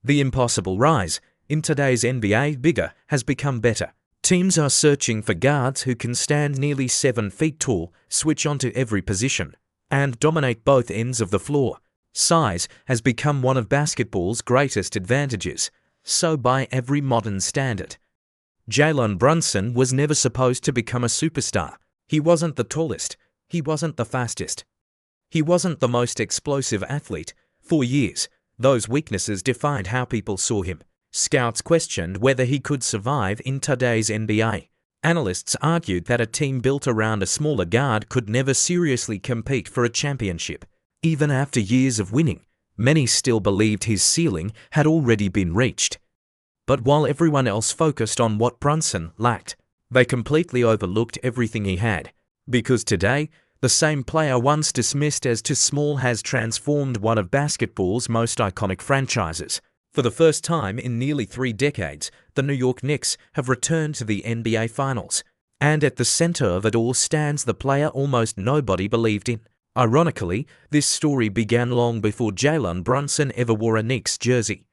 The impossible rise. In today's NBA, bigger has become better. Teams are searching for guards who can stand nearly 7 feet tall, switch onto every position, and dominate both ends of the floor. Size has become one of basketball's greatest advantages, so by every modern standard. Jalen Brunson was never supposed to become a superstar. He wasn't the tallest. He wasn't the fastest. He wasn't the most explosive athlete. For years, those weaknesses defined how people saw him. Scouts questioned whether he could survive in today's NBA. Analysts argued that a team built around a smaller guard could never seriously compete for a championship. Even after years of winning, many still believed his ceiling had already been reached. But while everyone else focused on what Brunson lacked, they completely overlooked everything he had. Because today, the same player once dismissed as too small has transformed one of basketball's most iconic franchises. For the first time in nearly 3 decades, the New York Knicks have returned to the NBA Finals. And at the center of it all stands the player almost nobody believed in. Ironically, this story began long before Jalen Brunson ever wore a Knicks jersey.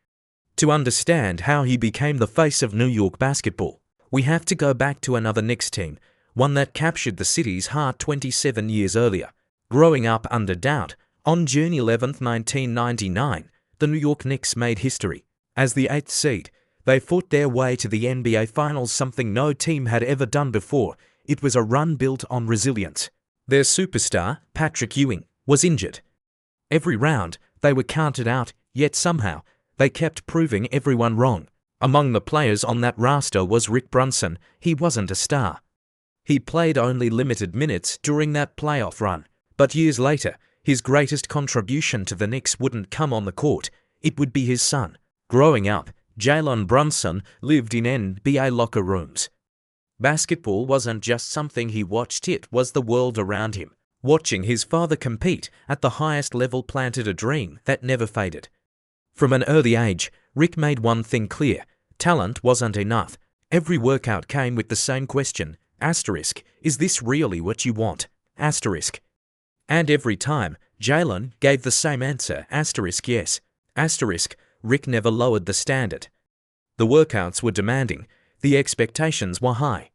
To understand how he became the face of New York basketball, we have to go back to another Knicks team, one that captured the city's heart 27 years earlier. Growing up under doubt, on June 11, 1999, the New York Knicks made history. As the 8th seed, they fought their way to the NBA Finals, something no team had ever done before. It was a run built on resilience. Their superstar, Patrick Ewing, was injured. Every round, they were counted out, yet somehow, they kept proving everyone wrong. Among the players on that roster was Rick Brunson. He wasn't a star. He played only limited minutes during that playoff run, but years later, his greatest contribution to the Knicks wouldn't come on the court, it would be his son. Growing up, Jalen Brunson lived in NBA locker rooms. Basketball wasn't just something he watched, it was the world around him. Watching his father compete at the highest level planted a dream that never faded. From an early age, Rick made one thing clear: talent wasn't enough. Every workout came with the same question, asterisk, is this really what you want? Asterisk. And every time, Jalen gave the same answer, asterisk, yes. Asterisk, Rick never lowered the standard. The workouts were demanding, the expectations were high.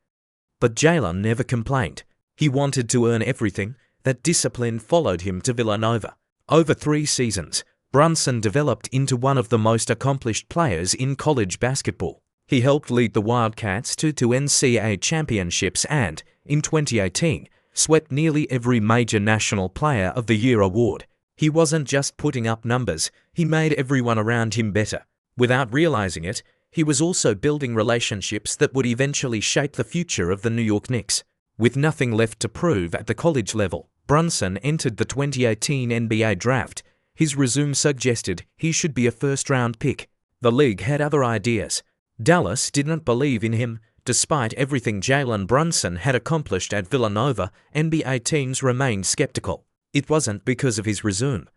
But Jalen never complained. He wanted to earn everything. That discipline followed him to Villanova. Over 3 seasons, Brunson developed into one of the most accomplished players in college basketball. He helped lead the Wildcats to 2 NCAA championships and, in 2018, swept nearly every major National Player of the Year award. He wasn't just putting up numbers, he made everyone around him better. Without realizing it, he was also building relationships that would eventually shape the future of the New York Knicks. With nothing left to prove at the college level, Brunson entered the 2018 NBA draft. His resume suggested he should be a first-round pick. The league had other ideas. Dallas didn't believe in him. Despite everything Jalen Brunson had accomplished at Villanova, NBA teams remained skeptical. It wasn't because of his resume.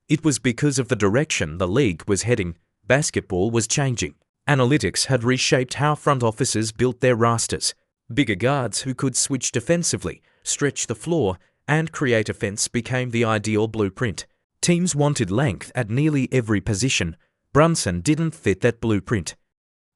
It was because of the direction the league was heading. Basketball was changing. Analytics had reshaped how front offices built their rosters. Bigger guards who could switch defensively, stretch the floor, and create offense became the ideal blueprint. Teams wanted length at nearly every position. Brunson didn't fit that blueprint.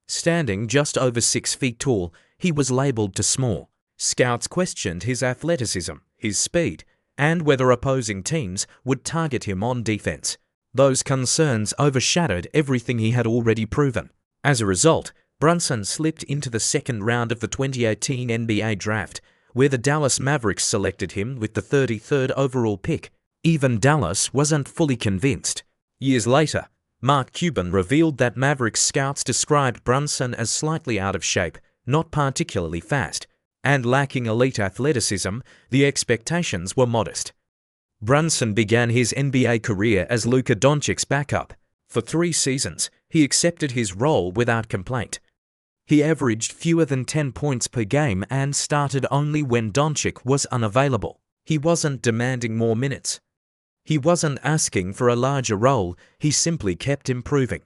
Standing just over 6 feet tall, he was labeled too small. Scouts questioned his athleticism, his speed, and whether opposing teams would target him on defense. Those concerns overshadowed everything he had already proven. As a result, Brunson slipped into the 2nd round of the 2018 NBA draft, where the Dallas Mavericks selected him with the 33rd overall pick. Even Dallas wasn't fully convinced. Years later, Mark Cuban revealed that Mavericks scouts described Brunson as slightly out of shape, not particularly fast, and lacking elite athleticism. The expectations were modest. Brunson began his NBA career as Luka Doncic's backup. For 3 seasons, he accepted his role without complaint. He averaged fewer than 10 points per game and started only when Doncic was unavailable. He wasn't demanding more minutes. He wasn't asking for a larger role, he simply kept improving.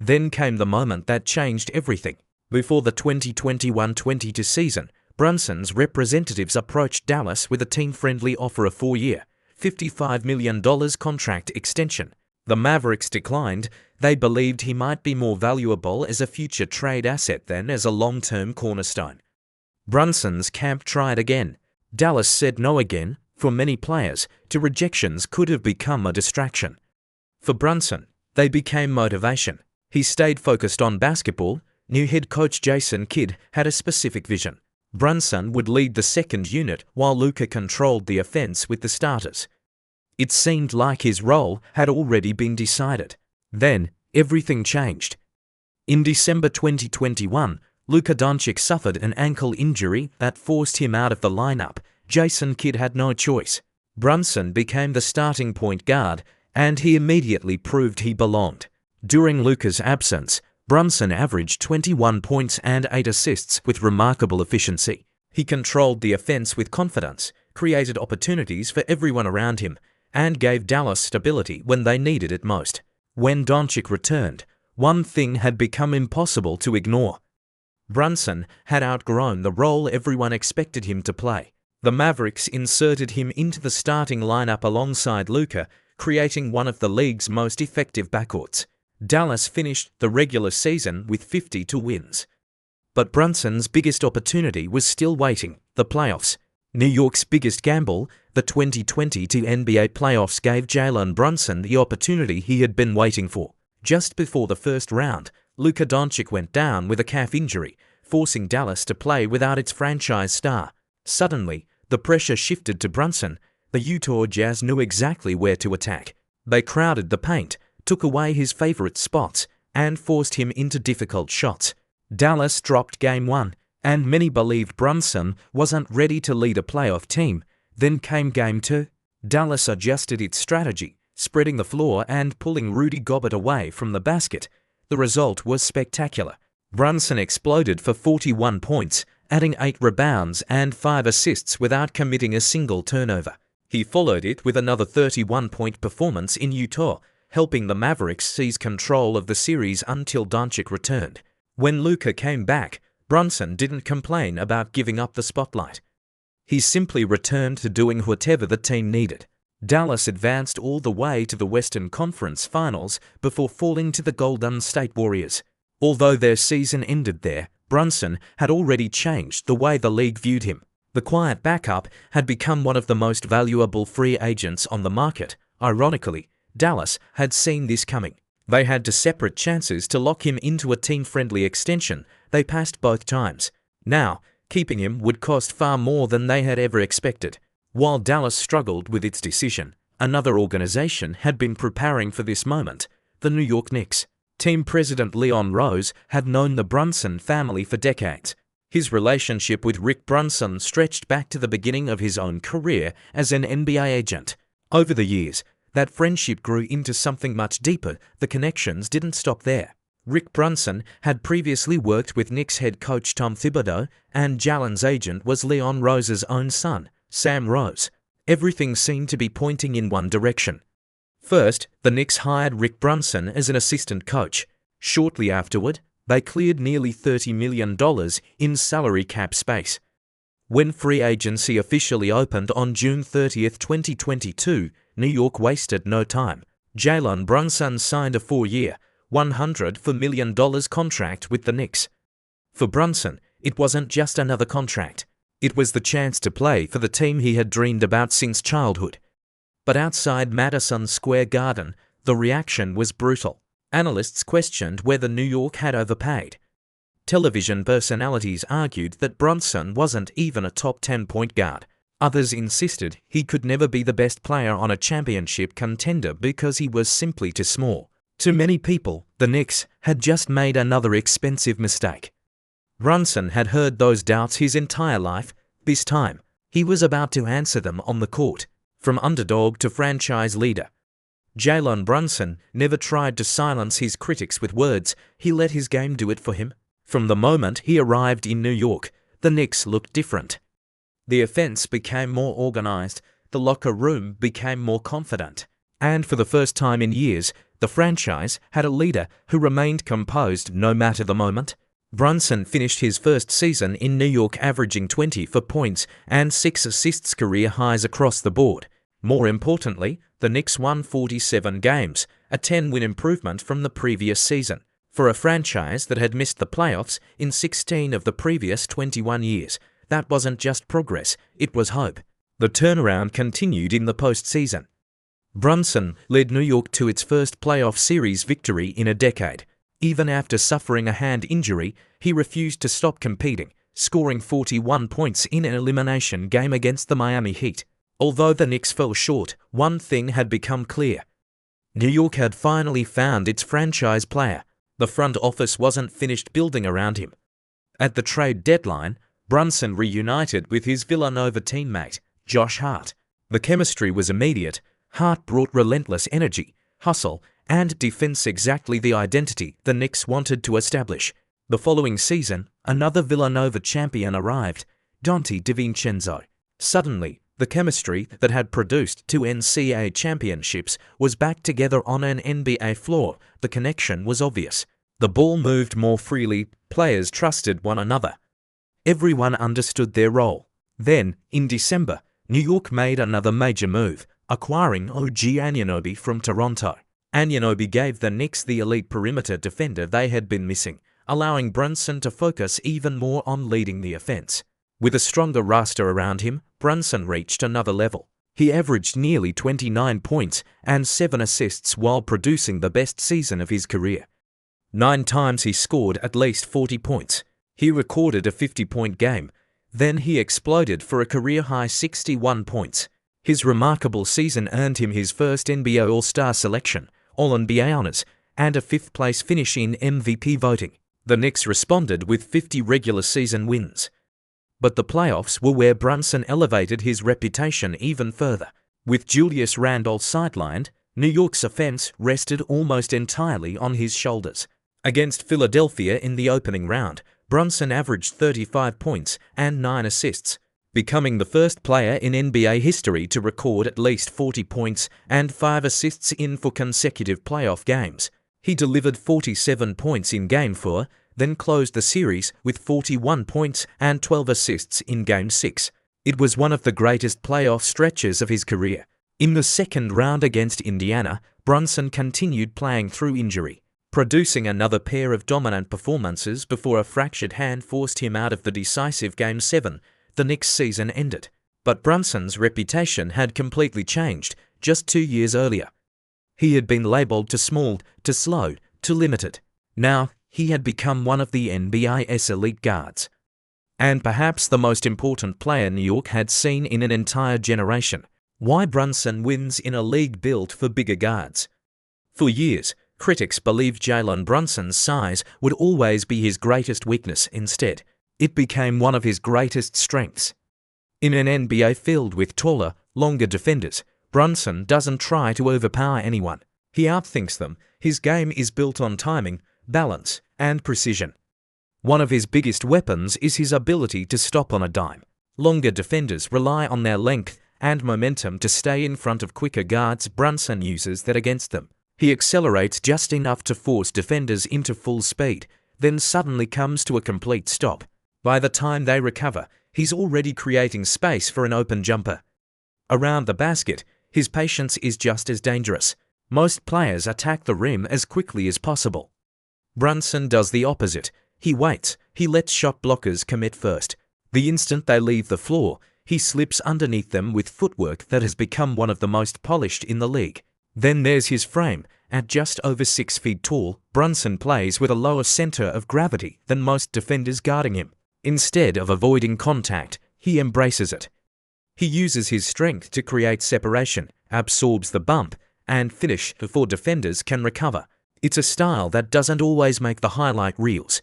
Then came the moment that changed everything. Before the 2021-22 season, Brunson's representatives approached Dallas with a team-friendly offer of 4-year, $55 million contract extension. The Mavericks declined. They believed he might be more valuable as a future trade asset than as a long-term cornerstone. Brunson's camp tried again. Dallas said no again. For many players, to rejections could have become a distraction. For Brunson, they became motivation. He stayed focused on basketball. New head coach Jason Kidd had a specific vision. Brunson would lead the second unit while Luka controlled the offense with the starters. It seemed like his role had already been decided. Then, everything changed. In December 2021, Luka Doncic suffered an ankle injury that forced him out of the lineup. Jason Kidd had no choice. Brunson became the starting point guard, and he immediately proved he belonged. During Luka's absence, Brunson averaged 21 points and 8 assists with remarkable efficiency. He controlled the offense with confidence, created opportunities for everyone around him, and gave Dallas stability when they needed it most. When Doncic returned, one thing had become impossible to ignore. Brunson had outgrown the role everyone expected him to play. The Mavericks inserted him into the starting lineup alongside Luka, creating one of the league's most effective backcourts. Dallas finished the regular season with 52 wins. But Brunson's biggest opportunity was still waiting, the playoffs. New York's biggest gamble, the 2022 NBA playoffs, gave Jalen Brunson the opportunity he had been waiting for. Just before the first round, Luka Doncic went down with a calf injury, forcing Dallas to play without its franchise star. Suddenly, the pressure shifted to Brunson. The Utah Jazz knew exactly where to attack. They crowded the paint, took away his favorite spots, and forced him into difficult shots. Dallas dropped Game 1, and many believed Brunson wasn't ready to lead a playoff team. Then came Game 2. Dallas adjusted its strategy, spreading the floor and pulling Rudy Gobert away from the basket. The result was spectacular. Brunson exploded for 41 points, adding 8 rebounds and 5 assists without committing a single turnover. He followed it with another 31-point performance in Utah, helping the Mavericks seize control of the series until Doncic returned. When Luka came back, Brunson didn't complain about giving up the spotlight. He simply returned to doing whatever the team needed. Dallas advanced all the way to the Western Conference Finals before falling to the Golden State Warriors. Although their season ended there, Brunson had already changed the way the league viewed him. The quiet backup had become one of the most valuable free agents on the market. Ironically, Dallas had seen this coming. They had desperate chances to lock him into a team-friendly extension. They passed both times. Now, keeping him would cost far more than they had ever expected. While Dallas struggled with its decision, another organization had been preparing for this moment, the New York Knicks. Team president Leon Rose had known the Brunson family for decades. His relationship with Rick Brunson stretched back to the beginning of his own career as an NBA agent. Over the years, that friendship grew into something much deeper. The connections didn't stop there. Rick Brunson had previously worked with Knicks head coach Tom Thibodeau, and Jalen's agent was Leon Rose's own son, Sam Rose. Everything seemed to be pointing in one direction. First, the Knicks hired Rick Brunson as an assistant coach. Shortly afterward, they cleared nearly $30 million in salary cap space. When free agency officially opened on June 30, 2022, New York wasted no time. Jalen Brunson signed a 4-year, $100 million contract with the Knicks. For Brunson, it wasn't just another contract. It was the chance to play for the team he had dreamed about since childhood. But outside Madison Square Garden, the reaction was brutal. Analysts questioned whether New York had overpaid. Television personalities argued that Brunson wasn't even a top 10 point guard. Others insisted he could never be the best player on a championship contender because he was simply too small. To many people, the Knicks had just made another expensive mistake. Brunson had heard those doubts his entire life. This time, he was about to answer them on the court. From underdog to franchise leader, Jalen Brunson never tried to silence his critics with words. He let his game do it for him. From the moment he arrived in New York, the Knicks looked different. The offense became more organized, the locker room became more confident, and for the first time in years, the franchise had a leader who remained composed no matter the moment. Brunson finished his first season in New York averaging 24 points and 6 assists, career highs across the board. More importantly, the Knicks won 47 games, a 10-win improvement from the previous season. For a franchise that had missed the playoffs in 16 of the previous 21 years, that wasn't just progress, it was hope. The turnaround continued in the postseason. Brunson led New York to its first playoff series victory in a decade. Even after suffering a hand injury, he refused to stop competing, scoring 41 points in an elimination game against the Miami Heat. Although the Knicks fell short, one thing had become clear. New York had finally found its franchise player. The front office wasn't finished building around him. At the trade deadline, Brunson reunited with his Villanova teammate, Josh Hart. The chemistry was immediate. Hart brought relentless energy, hustle, and defense, exactly the identity the Knicks wanted to establish. The following season, another Villanova champion arrived, Dante DiVincenzo. Suddenly, the chemistry that had produced 2 NCAA championships was back together on an NBA floor. The connection was obvious. The ball moved more freely, players trusted one another. Everyone understood their role. Then, in December, New York made another major move, acquiring OG Anunoby from Toronto. Anunoby gave the Knicks the elite perimeter defender they had been missing, allowing Brunson to focus even more on leading the offense. With a stronger roster around him, Brunson reached another level. He averaged nearly 29 points and 7 assists while producing the best season of his career. 9 times he scored at least 40 points. He recorded a 50-point game. Then he exploded for a career-high 61 points. His remarkable season earned him his first NBA All-Star selection, All-NBA honors, and a 5th-place finish in MVP voting. The Knicks responded with 50 regular season wins. But the playoffs were where Brunson elevated his reputation even further. With Julius Randle sidelined, New York's offense rested almost entirely on his shoulders. Against Philadelphia in the opening round, Brunson averaged 35 points and 9 assists, becoming the first player in NBA history to record at least 40 points and 5 assists in 4 consecutive playoff games. He delivered 47 points in Game 4, then closed the series with 41 points and 12 assists in Game 6. It was one of the greatest playoff stretches of his career. In the second round against Indiana, Brunson continued playing through injury, producing another pair of dominant performances before a fractured hand forced him out of the decisive Game 7. The Knicks' season ended. But Brunson's reputation had completely changed just 2 years earlier. He had been labelled too small, too slow, too limited. Now, he had become one of the NBA's elite guards. And perhaps the most important player New York had seen in an entire generation. Why Brunson wins in a league built for bigger guards. For years, critics believed Jalen Brunson's size would always be his greatest weakness. Instead, it became one of his greatest strengths. In an NBA filled with taller, longer defenders, Brunson doesn't try to overpower anyone. He outthinks them. His game is built on timing, balance, and precision. One of his biggest weapons is his ability to stop on a dime. Longer defenders rely on their length and momentum to stay in front of quicker guards. Brunson uses that against them. He accelerates just enough to force defenders into full speed, then suddenly comes to a complete stop. By the time they recover, he's already creating space for an open jumper. Around the basket, his patience is just as dangerous. Most players attack the rim as quickly as possible. Brunson does the opposite. He waits. He lets shot blockers commit first. The instant they leave the floor, he slips underneath them with footwork that has become one of the most polished in the league. Then there's his frame. At just over 6 feet tall, Brunson plays with a lower center of gravity than most defenders guarding him. Instead of avoiding contact, he embraces it. He uses his strength to create separation, absorbs the bump, and finish before defenders can recover. It's a style that doesn't always make the highlight reels,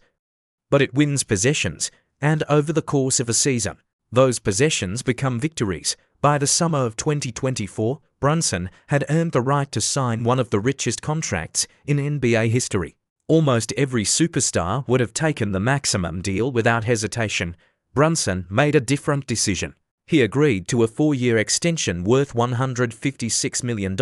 but it wins possessions, and over the course of a season, those possessions become victories. By the summer of 2024, Brunson had earned the right to sign one of the richest contracts in NBA history. Almost every superstar would have taken the maximum deal without hesitation. Brunson made a different decision. He agreed to a 4-year extension worth $156 million,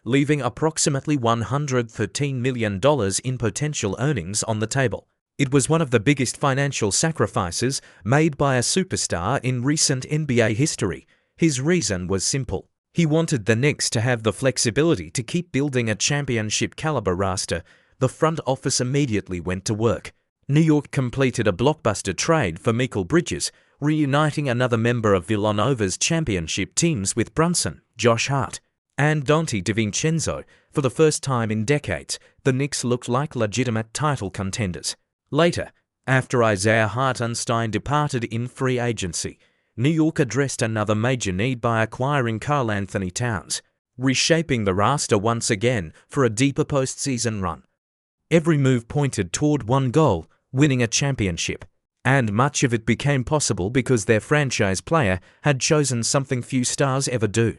leaving approximately $113 million in potential earnings on the table. It was one of the biggest financial sacrifices made by a superstar in recent NBA history. His reason was simple. He wanted the Knicks to have the flexibility to keep building a championship-caliber roster. The front office immediately went to work. New York completed a blockbuster trade for Mikal Bridges, reuniting another member of Villanova's championship teams with Brunson, Josh Hart, and Dante DiVincenzo. For the first time in decades, the Knicks looked like legitimate title contenders. Later, after Isaiah Hartenstein departed in free agency, New York addressed another major need by acquiring Karl-Anthony Towns, reshaping the roster once again for a deeper postseason run. Every move pointed toward one goal, winning a championship, and much of it became possible because their franchise player had chosen something few stars ever do.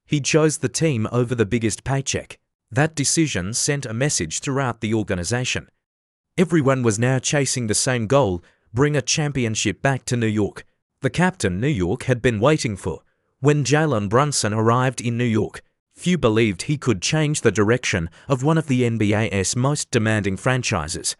He chose the team over the biggest paycheck. That decision sent a message throughout the organization. Everyone was now chasing the same goal: bring a championship back to New York. The captain New York had been waiting for. When Jalen Brunson arrived in New York, few believed he could change the direction of one of the NBA's most demanding franchises.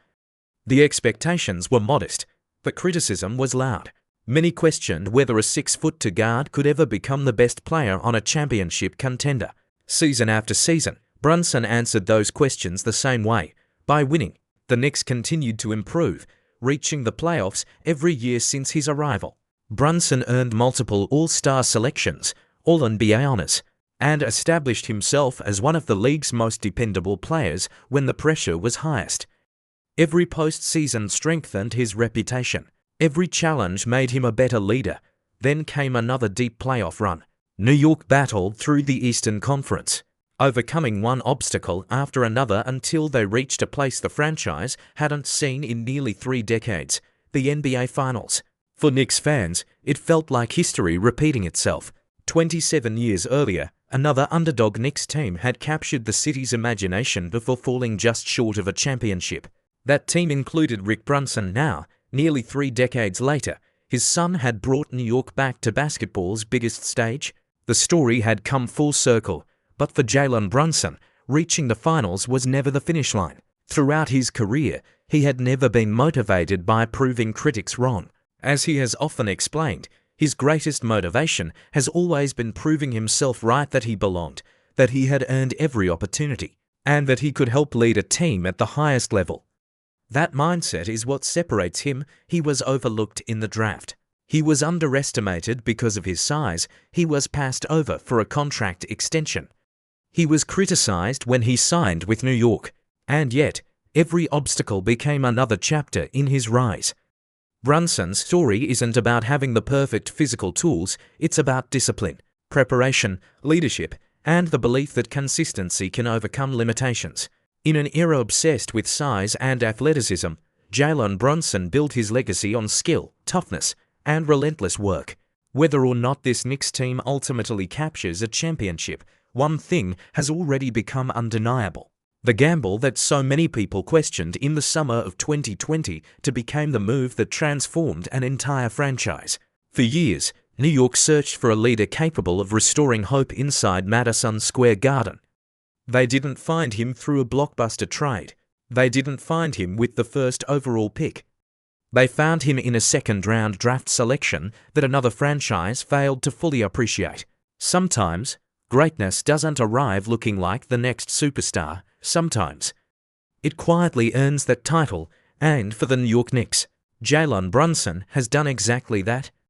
The expectations were modest. The criticism was loud. Many questioned whether a 6'2" guard could ever become the best player on a championship contender. Season after season, Brunson answered those questions the same way, by winning. The Knicks continued to improve, reaching the playoffs every year since his arrival. Brunson earned multiple All-Star selections, All-NBA honors, and established himself as one of the league's most dependable players when the pressure was highest. Every postseason strengthened his reputation. Every challenge made him a better leader. Then came another deep playoff run. New York battled through the Eastern Conference, overcoming one obstacle after another until they reached a place the franchise hadn't seen in nearly 3 decades, the NBA Finals. For Knicks fans, it felt like history repeating itself. 27 years earlier, another underdog Knicks team had captured the city's imagination before falling just short of a championship. That team included Rick Brunson. Now, nearly 3 decades later, his son had brought New York back to basketball's biggest stage. The story had come full circle, but for Jalen Brunson, reaching the finals was never the finish line. Throughout his career, he had never been motivated by proving critics wrong. As he has often explained, his greatest motivation has always been proving himself right, that he belonged, that he had earned every opportunity, and that he could help lead a team at the highest level. That mindset is what separates him. He was overlooked in the draft. He was underestimated because of his size. He was passed over for a contract extension. He was criticized when he signed with New York. And yet, every obstacle became another chapter in his rise. Brunson's story isn't about having the perfect physical tools. It's about discipline, preparation, leadership, and the belief that consistency can overcome limitations. In an era obsessed with size and athleticism, Jalen Brunson built his legacy on skill, toughness, and relentless work. Whether or not this Knicks team ultimately captures a championship, one thing has already become undeniable. The gamble that so many people questioned in the summer of 2020 became the move that transformed an entire franchise. For years, New York searched for a leader capable of restoring hope inside Madison Square Garden. They didn't find him through a blockbuster trade. They didn't find him with the first overall pick. They found him in a second-round draft selection that another franchise failed to fully appreciate. Sometimes, greatness doesn't arrive looking like the next superstar. Sometimes, it quietly earns that title, and for the New York Knicks, Jalen Brunson has done exactly that.